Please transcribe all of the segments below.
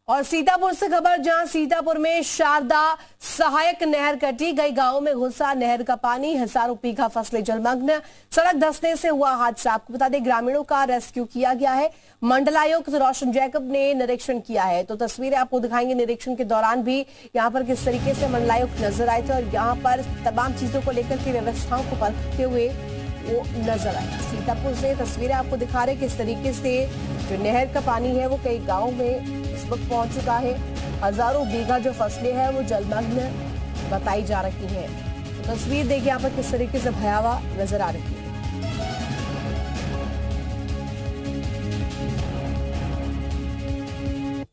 और सीतापुर से खबर, जहां सीतापुर में शारदा सहायक नहर कटी, कई गांवों में घुसा नहर का पानी, हजारों बीघा फसलें जलमग्न, सड़क धंसने से हुआ हादसा। आपको बता दें, ग्रामीणों का रेस्क्यू किया गया है। मंडलायुक्त रोशन जैकब ने निरीक्षण किया है, तो तस्वीरें आपको दिखाएंगे। निरीक्षण के दौरान भी यहाँ पर किस तरीके से मंडलायुक्त नजर आए थे और यहाँ पर तमाम चीजों को लेकर के व्यवस्थाओं को परखते हुए वो नजर आए। सीतापुर से तस्वीरें आपको दिखा रहे किस तरीके से जो नहर का पानी है वो कई गाँव में इस वक्त पहुंच चुका है। हजारों बीघा जो फसलें हैं वो जलमग्न बताई जा रही हैं। तो तस्वीर देखिए यहाँ पर किस तरीके से भयावह नजर आ रही है।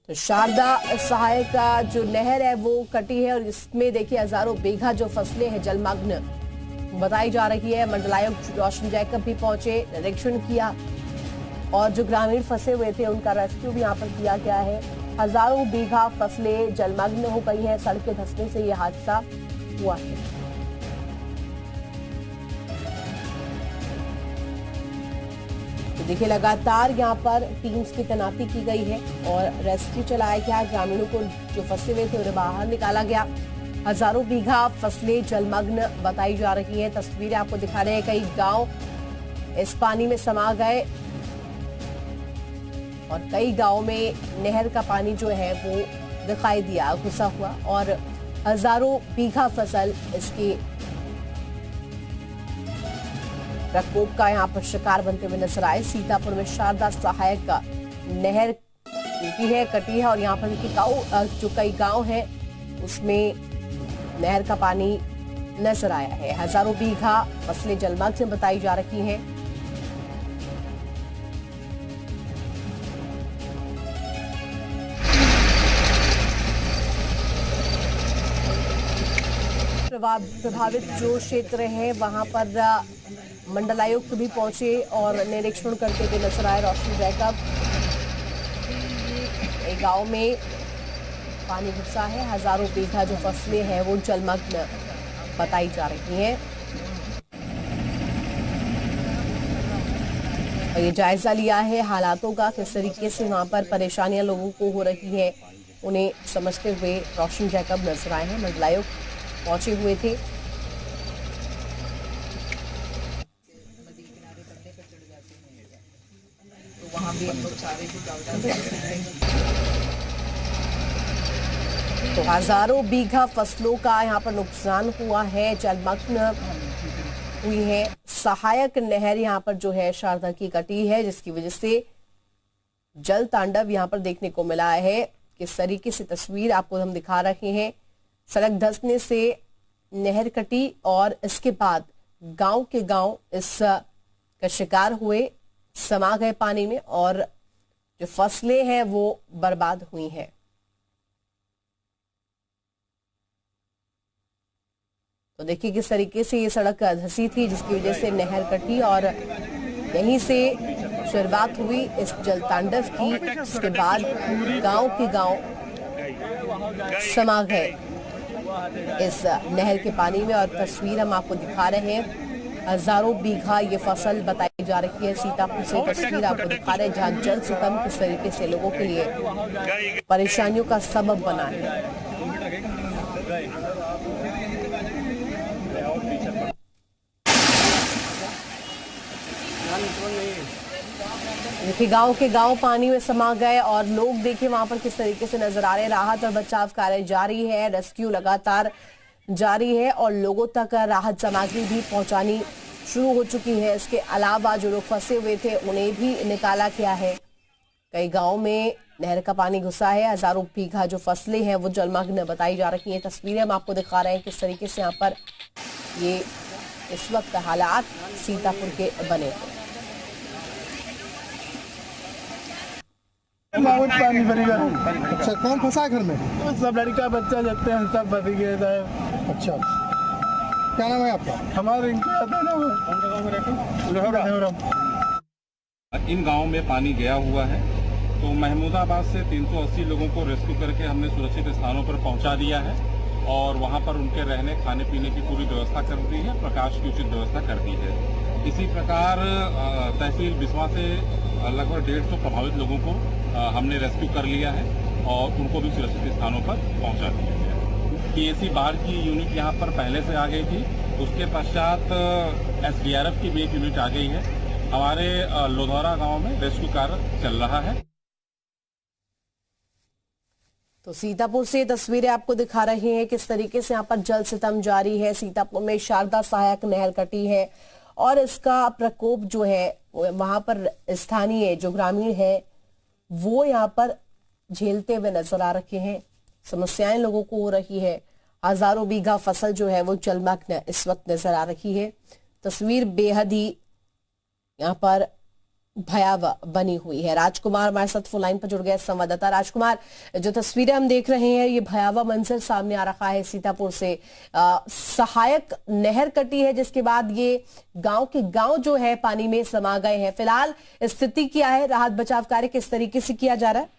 तो शारदा सहायक का जो नहर है वो कटी है और इसमें देखिए हजारों बीघा जो फसलें हैं जलमग्न बताई जा रही है। मंडलायुक्त रोशन जैकब भी पहुंचे, निरीक्षण किया और जो ग्रामीण फंसे हुए थे उनका रेस्क्यू भी यहाँ पर किया गया है। हजारों बीघा फसलें जलमग्न हो गई हैं, सड़कें धंसने से यह हादसा हुआ है। तो देखिए लगातार यहाँ पर टीम्स की तैनाती की गई है और रेस्क्यू चलाया गया। ग्रामीणों को जो फंसे हुए थे उन्हें बाहर निकाला गया। हजारों बीघा फसलें जलमग्न बताई जा रही है। तस्वीरें आपको दिखा रहे हैं, कई गांव इस पानी में समा गए और कई गांव में नहर का पानी जो है वो दिखाई दिया घुसा हुआ और हजारों बीघा फसल इसके प्रकोप का यहाँ पर शिकार बनते हुए नजर आए। सीतापुर में शारदा सहायक का नहर कटी है और यहाँ पर जो कई गांव हैं उसमें नहर का पानी नजर आया है। हजारों बीघा फसलें जलमग्न बताई जा रही हैं। प्रभावित जो क्षेत्र है वहां पर मंडलायुक्त भी पहुंचे और निरीक्षण करते हुए नजर आए रोशन जैकब। एक गांव में पानी घुसा है, हजारों बीघा जो फसलें हैं वो जलमग्न बताई जा रही हैं। और ये जायजा लिया है हालातों का, किस तरीके से वहां पर परेशानियां लोगों को हो रही हैं उन्हें समझते हुए रोशन जैकब नजर आए हैं। मंडलायुक्त पहुंचे हुए थे। तो हजारों बीघा फसलों का यहाँ पर नुकसान हुआ है, जलमग्न हुई है। सहायक नहर यहाँ पर जो है शारदा की कटी है, जिसकी वजह से जल तांडव यहाँ पर देखने को मिला है। किस तरीके से तस्वीर आपको हम दिखा रहे हैं। सड़क धंसने से नहर कटी और इसके बाद गांव के गांव इस का शिकार हुए, समा गए पानी में और जो फसलें हैं वो बर्बाद हुई हैं। तो देखिए किस तरीके से ये सड़क धंसी थी जिसकी वजह से नहर कटी और यहीं से शुरुआत हुई इस जल तांडव की। इसके बाद गांव के गांव समा गए इस नहर के पानी में और तस्वीर हम आपको दिखा रहे हैं। हजारों बीघा ये फसल बताई जा रही है। सीतापुर से तस्वीर आपको दिखा रहे हैं जहां जल सितम किस तरीके से लोगों के लिए परेशानियों का सबब बना है। देखिए गांव के गांव पानी में समा गए और लोग देखिए वहां पर किस तरीके से नजर आ रहे हैं। राहत और बचाव कार्य जारी है, रेस्क्यू लगातार जारी है और लोगों तक राहत सामग्री भी पहुंचानी शुरू हो चुकी है। इसके अलावा जो लोग फंसे हुए थे उन्हें भी निकाला गया है। कई गांव में नहर का पानी घुसा है, हजारों बीघा जो फसलें हैं वो जलमग्न बताई जा रही हैं। तस्वीरें हम आपको दिखा रहे हैं किस तरीके से यहाँ पर ये इस वक्त हालात सीतापुर के बने हैं। बहुत पानी भरी गया। अच्छा, कौन फंसा घर में? सब लड़का बच्चा लगते हैं, सब फंस गए थे। अच्छा, क्या नाम है आपका? हमारे इन गांव में पानी गया हुआ है, तो महमूदाबाद से 380 लोगों को रेस्क्यू करके हमने सुरक्षित स्थानों पर पहुंचा दिया है और वहां पर उनके रहने खाने पीने की पूरी व्यवस्था कर दी है, प्रकाश की उचित व्यवस्था कर दी है। इसी प्रकार तहसील बिस्वा से लगभग 150 प्रभावित लोगों को हमने रेस्क्यू कर लिया है और उनको भी सुरक्षित स्थानों पर पहुंचा दिया गया। पीएसी बाढ़ की यूनिट यहाँ पर पहले से आ गई थी, उसके पश्चात एसडीआरएफ की भी एक यूनिट आ गई है। हमारे लोधौरा गांव में रेस्क्यू कार्य चल रहा है। तो सीतापुर से तस्वीरें आपको दिखा रहे हैं किस तरीके से यहाँ पर जल सितम जारी है। सीतापुर में शारदा सहायक नहर कटी है और इसका प्रकोप जो है वहां पर स्थानीय जो ग्रामीण है वो यहाँ पर झेलते हुए नजर आ रखे हैं। समस्याएं लोगों को हो रही है। हजारों बीघा फसल जो है वो जलमग्न इस वक्त नजर आ रही है। तस्वीर बेहद ही यहाँ पर भयावह बनी हुई है। राजकुमार हमारे साथ फोन लाइन पर जुड़ गए, संवाददाता राजकुमार, जो तस्वीरें हम देख रहे हैं ये भयावह मंजर सामने आ रहा है। सीतापुर से सहायक नहर कटी है जिसके बाद ये गांव के गांव जो है पानी में समा गए हैं। फिलहाल स्थिति क्या है, राहत बचाव कार्य किस तरीके से किया जा रहा है?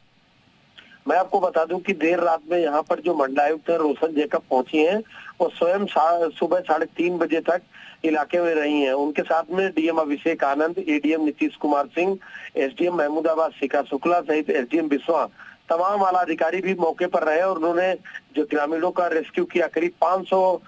मैं आपको बता दूं कि देर रात में यहाँ पर जो मंडलायुक्त रोशन जैकब पहुंची हैं, वो स्वयं सुबह 3:30 बजे तक इलाके में रही हैं। उनके साथ में DM Abhishek Anand, ADM Nitish Kumar Singh, SDM Mahmudabad शिखा शुक्ला सहित एसडीएम बिस्वा, तमाम आला अधिकारी भी मौके पर रहे और उन्होंने जो ग्रामीणों का रेस्क्यू किया। करीब 500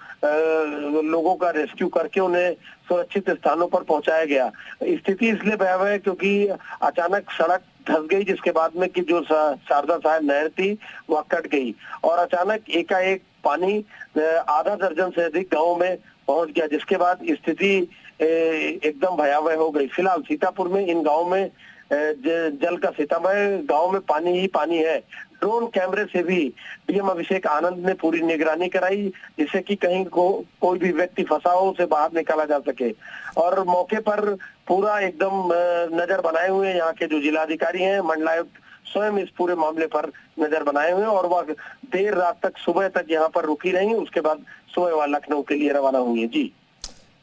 लोगों का रेस्क्यू करके उन्हें सुरक्षित स्थानों पर पहुंचाया गया। स्थिति इसलिए भयावह है क्योंकि अचानक सड़क धंस गई, जिसके बाद में कि जो शारदा सहायक नहर थी वह कट गई और अचानक एकाएक पानी आधा दर्जन से अधिक गाँव में पहुंच गया, जिसके बाद स्थिति एकदम भयावह हो गई। फिलहाल सीतापुर में इन गाँव में जल का सितम है, गांव में पानी ही पानी है। ड्रोन कैमरे से भी डीएम अभिषेक आनंद ने पूरी निगरानी कराई जिससे कि कहीं कोई भी व्यक्ति फंसा हो उसे बाहर निकाला जा सके और मौके पर पूरा एकदम नजर बनाए हुए यहाँ के जो जिलाधिकारी हैं, मंडलायुक्त स्वयं इस पूरे मामले पर नजर बनाए हुए और वह देर रात तक सुबह तक यहाँ पर रुकी रही। उसके बाद सुबह वह लखनऊ के लिए रवाना हुई है। जी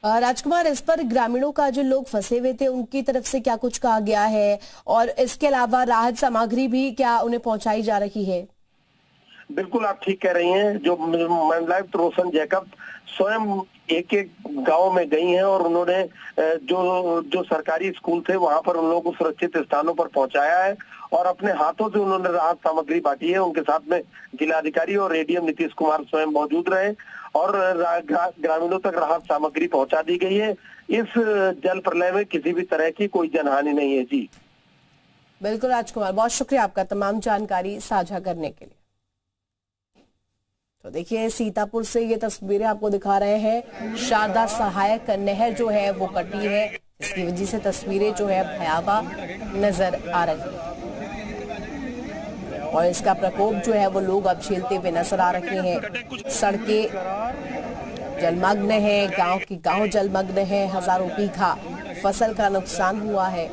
राजकुमार, इस पर ग्रामीणों का जो लोग फंसे हुए थे उनकी तरफ से क्या कुछ कहा गया है और इसके अलावा राहत सामग्री भी क्या उन्हें पहुंचाई जा रही है? बिल्कुल आप ठीक कह रही हैं। जो मंडलायुक्त रोशन जैकब स्वयं एक एक गांव में गई हैं और उन्होंने जो सरकारी स्कूल थे वहां पर उन लोगों को सुरक्षित स्थानों पर पहुंचाया है और अपने हाथों से उन्होंने राहत सामग्री बांटी है। उनके साथ में जिलाधिकारी और एडीएम नीतीश कुमार स्वयं मौजूद रहे और ग्रामीणों तक राहत सामग्री पहुंचा दी गई है। इस जल प्रलय में किसी भी तरह की कोई जनहानि नहीं है। जी बिल्कुल राजकुमार, बहुत शुक्रिया आपका तमाम जानकारी साझा करने के लिए। तो देखिए सीतापुर से ये तस्वीरें आपको दिखा रहे हैं। शारदा सहायक नहर जो है वो कटी है, इसकी वजह से तस्वीरें जो है भयावह नजर आ रही है और इसका प्रकोप जो है वो लोग अब झेलते हुए नजर आ रहे हैं। सड़कें जलमग्न है, गांव के गांव जलमग्न है, हजारों बीघा फसल का नुकसान हुआ है।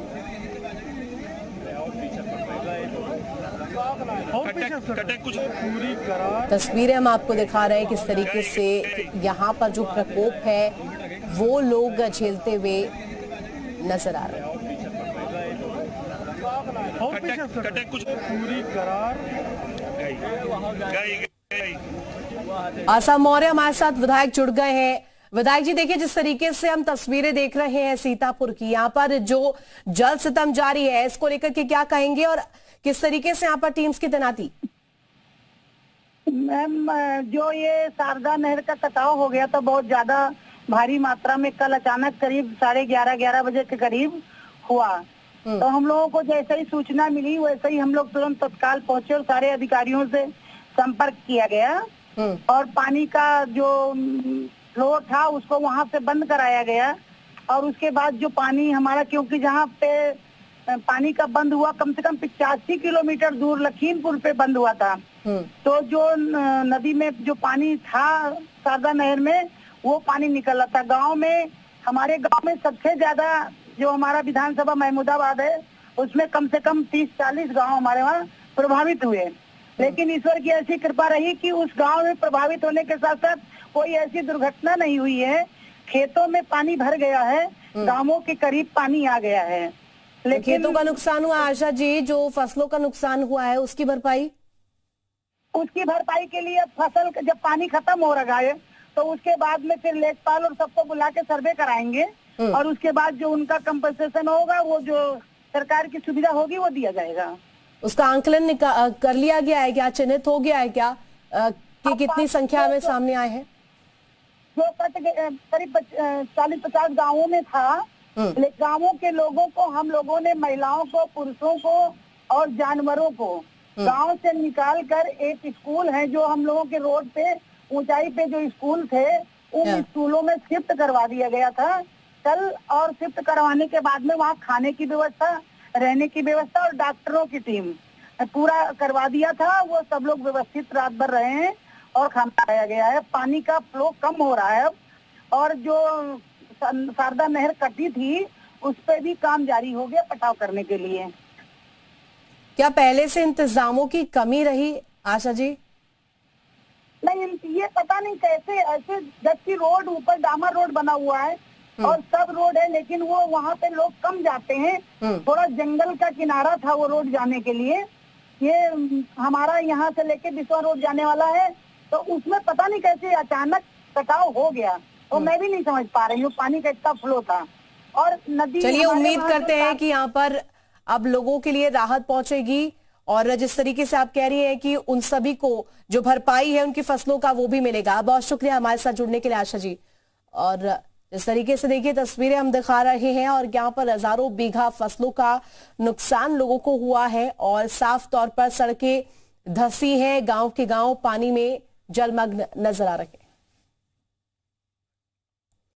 तस्वीरें हम आपको दिखा रहे हैं किस तरीके से यहाँ पर जो प्रकोप है वो लोग झेलते हुए नजर आ रहे हैं। आशा मौर्य हमारे साथ विधायक जुड़ गए हैं। विधायक जी देखिए, जिस तरीके से हम तस्वीरें देख रहे हैं सीतापुर की, यहाँ पर जो जल सितम जारी है इसको लेकर के क्या कहेंगे और किस तरीके से यहाँ पर टीम्स की तैनाती? मैम, जो ये शारदा नहर का कटाव हो गया था बहुत ज्यादा भारी मात्रा में, कल अचानक करीब 11:30 बजे के करीब हुआ। तो हम लोगों को जैसे ही सूचना मिली वैसे ही हम लोग तुरंत तत्काल पहुंचे और सारे अधिकारियों से संपर्क किया गया और पानी का जो फ्लो था उसको वहां से बंद कराया गया और उसके बाद जो पानी हमारा, क्योंकि जहाँ पे पानी का बंद हुआ कम से कम 85 किलोमीटर दूर लखीमपुर पे बंद हुआ था, तो जो नदी में जो पानी था शारदा नहर में वो पानी निकल रहा था। गांव में, हमारे गांव में सबसे ज्यादा जो हमारा विधानसभा महमूदाबाद है उसमें कम से कम 30-40 गांव हमारे वहाँ प्रभावित हुए, लेकिन ईश्वर की ऐसी कृपा रही कि उस गांव में प्रभावित होने के साथ साथ कोई ऐसी दुर्घटना नहीं हुई है। खेतों में पानी भर गया है, गांवों के करीब पानी आ गया है, लेकिन खेतों का नुकसान हुआ आशा जी, जो फसलों का नुकसान हुआ है उसकी भरपाई के लिए फसल जब पानी खत्म हो रहा है तो उसके बाद में फिर लेखपाल और सबको बुला के सर्वे कराएंगे और उसके बाद जो उनका कंपनसेशन होगा वो जो सरकार की सुविधा होगी वो दिया जाएगा। उसका आंकलन कर लिया गया है क्या, चिन्हित हो गया है क्या कि कितनी संख्या में सामने आए हैं? जो करीब 40-50 गांवों में था, लेकिन गांवों के लोगों को हम लोगों ने, महिलाओं को, पुरुषों को और जानवरों को गांव से निकाल कर एक स्कूल है जो हम लोगों के रोड पे ऊंचाई पे जो स्कूल थे उन स्कूलों में शिफ्ट करवा दिया गया था कल। और शिफ्ट करवाने के बाद में वहाँ खाने की व्यवस्था, रहने की व्यवस्था और डॉक्टरों की टीम पूरा करवा दिया था। वो सब लोग व्यवस्थित रात भर रहे हैं और खाना खाया गया है। पानी का फ्लो कम हो रहा है अब, और जो शारदा नहर कटी थी उस पे भी काम जारी हो गया पटाव करने के लिए। क्या पहले से इंतजामों की कमी रही आशा जी? नहीं, ये पता नहीं कैसे ऐसे, जबकि रोड ऊपर डामर रोड बना हुआ है और सब रोड है, लेकिन वो वहाँ पे लोग कम जाते हैं। थोड़ा जंगल का किनारा था वो रोड जाने के लिए। ये हमारा यहाँ से लेके बिस्वा रोड जाने वाला है, तो उसमें पता नहीं कैसे अचानक कटाव हो गया, तो मैं भी नहीं समझ पा रही हूँ। पानी का इतना फ्लो था और नदी। चलिए उम्मीद करते हैं कि यहाँ पर अब लोगों के लिए राहत पहुंचेगी, और जिस तरीके से आप कह रही हैं कि उन सभी को जो भरपाई है उनकी फसलों का वो भी मिलेगा। बहुत शुक्रिया हमारे साथ जुड़ने के लिए आशा जी। और जिस तरीके से देखिए तस्वीरें हम दिखा रहे हैं, और यहाँ पर हजारों बीघा फसलों का नुकसान लोगों को हुआ है, और साफ तौर पर सड़कें धंसी हैं, गांव के गांव पानी में जलमग्न नजर आ रहे हैं।